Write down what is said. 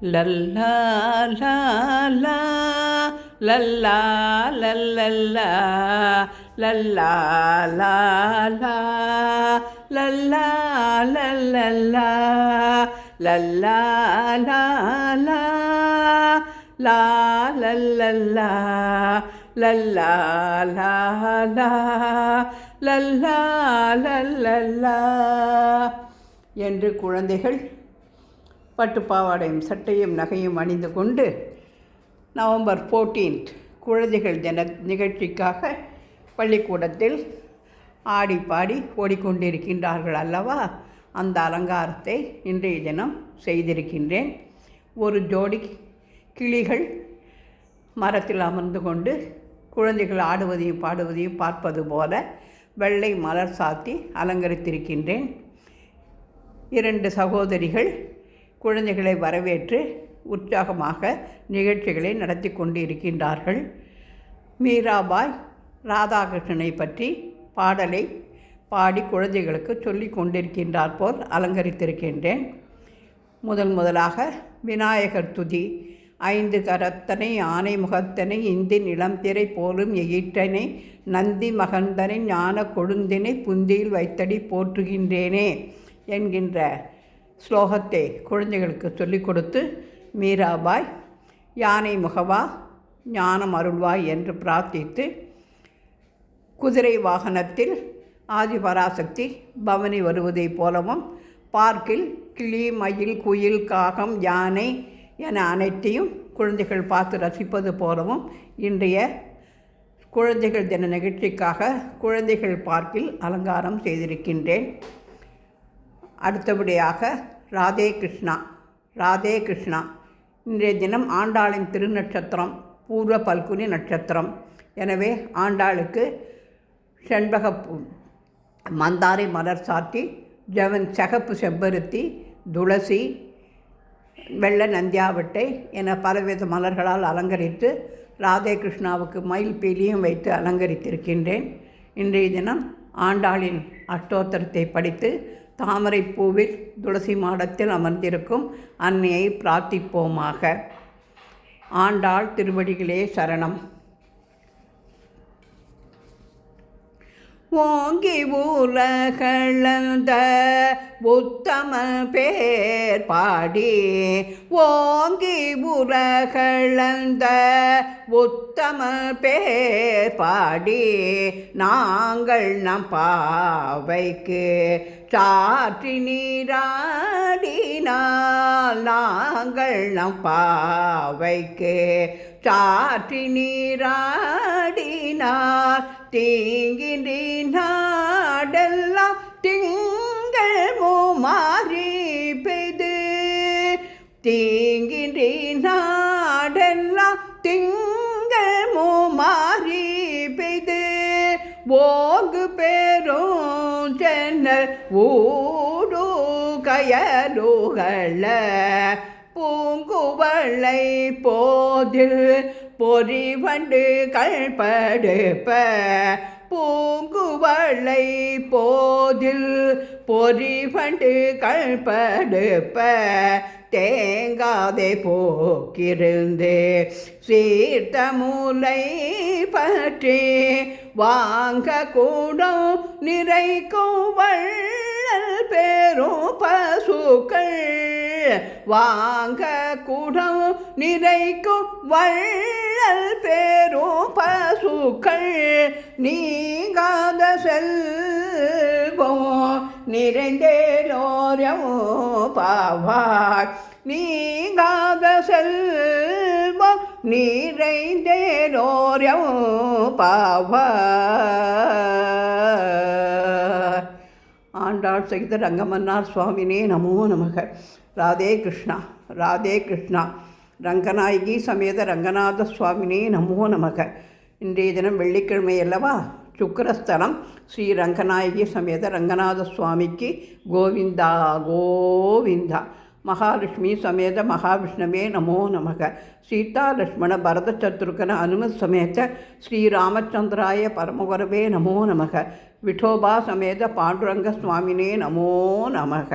லல்லா லா லா லல்லா லல்லல்லா லல்லா லா லா லல்லா லல்லல்லா லல்லா லா லா லா லல்லல்லா லல்லா லா லா லல்லா லல்லல்லா என்று குழந்தைகள் பட்டுப்பாவாடையும் சட்டையும் நகையும் அணிந்து கொண்டு நவம்பர் 14 குழந்தைகள் தின நிகழ்ச்சிக்காக பள்ளிக்கூடத்தில் ஆடி பாடி ஓடிக்கொண்டிருக்கின்றார்கள் அல்லவா. அந்த அலங்காரத்தை இன்றைய தினம் செய்திருக்கின்றேன். ஒரு ஜோடி கிளிகள் மரத்தில் அமர்ந்து கொண்டு குழந்தைகள் ஆடுவதையும் பாடுவதையும் பார்ப்பது போல வெள்ளை மலர் சாத்தி அலங்கரித்திருக்கின்றேன். 2 சகோதரிகள் குழந்தைகளை வரவேற்று உற்சாகமாக நிகழ்ச்சிகளை நடத்தி கொண்டு இருக்கின்றார்கள். மீராபாய் ராதாகிருஷ்ணனை பற்றி பாடலை பாடி குழந்தைகளுக்கு சொல்லி கொண்டிருக்கின்றார் போல் அலங்கரித்திருக்கின்றேன். முதலாக விநாயகர் துதி. 5 கரத்தனை ஆனை முகத்தனை இந்தி நிலம்திரை போலும் எயிற்றனை நந்தி மகந்தனை ஞான கொழுந்தினை புந்தியில் வைத்தடி போற்றுகின்றேனே என்கின்ற ஸ்லோகத்தை குழந்தைகளுக்கு சொல்லிக் கொடுத்து மீராபாய் யானை முகவா ஞானம் அருள்வாய் என்று பிரார்த்தித்து குதிரை வாகனத்தில் ஆதிபராசக்தி பவனி வருவதைப் போலவும் பார்க்கில் கிளி மயில் குயில் காகம் யானை என அனைத்தையும் குழந்தைகள் பார்த்து ரசிப்பது போலவும் இன்றைய குழந்தைகள் தின நிகழ்ச்சிக்காக குழந்தைகள் பார்க்கில் அலங்காரம் செய்திருக்கின்றேன். அடுத்தபடியாக ராதே கிருஷ்ணா. இன்றைய தினம் ஆண்டாளின் திருநட்சத்திரம் பூர்வ பல்குனி நட்சத்திரம். எனவே ஆண்டாளுக்கு செண்பகப்பூ மந்தாரை மலர் சாத்தி சகப்பு செம்பருத்தி துளசி வெள்ளை நந்தியாவட்டை என பலவித மலர்களால் அலங்கரித்து ராதே கிருஷ்ணாவுக்கு மயில் பீலியும் வைத்து அலங்கரித்திருக்கின்றேன். இன்றைய தினம் ஆண்டாளின் அஷ்டோத்திரத்தை படித்து தாமரை பூவில் துளசி மாடத்தில் அமர்ந்திருக்கும் அன்னையை பிரார்த்திப்போமாக. ஆண்டாள் திருவடிகளே சரணம். ஓங்கி உலகளந்த உத்தம பேர் பாடி ஓங்கி உலகளந்த உத்தம பேர் பாடி நாங்கள் நம் பாவைக்கு சாற்றி நீராடினால் நாங்கள் நம் பாவைக்கு சாற்றி நீராடினார் தீங்கின்றி நாடெல்லாம் திங்கள் மூமாறி பெய்து தீங்கின்றி நாடெல்லாம் திங்கள் மூமாறி பெய்து ஓங்கு பெரும் சென்னல் ஊடு கயலுகள பூங்குவளை போதில் பொறிவண்டு கள்படுப்ப பூங்குவளை போதில் பொறிவண்டு கள்படுப்ப தேங்காதை போக்கிருந்து சீர்த்த மூலை பற்றி வாங்க கூடம் நிறைக்கும் வள்ளல் பெரும் பசுக்கள் வாங்க கூடம் நிறைக்கும் வள்ளல் பெரும் பசுக்கள் நீங்காத செல்வம் நிறைந்தேலோரம் பாவாய் நீங்காத செல்வம் நிறைந்தேலோரம் பாவாய். ஆண்டாள் செய்த ரங்கமன்னார் சுவாமினே நமோ நமக. ராதே கிருஷ்ணா. ரங்கநாயகி சமேத ரங்கநாத சுவாமினே நமோ நமக. இன்றைய தினம் வெள்ளிக்கிழமை அல்லவா. சுக்கரஸ்தலம் ஸ்ரீ ரங்கநாயகி சமேத ரங்கநாத சுவாமிக்கு கோவிந்தா கோவிந்தா. மகாலட்சுமி சமேத மகாவிஷ்ணவே நமோ நமக. சீதா லக்ஷ்மண பரத சத்ருகன அனுமத் சமேத ஸ்ரீராமச்சந்திராய பரமகுரவே நமோ நமக. விட்டோபா சமேத பாண்டுரங்க சுவாமினே நமோ நமக.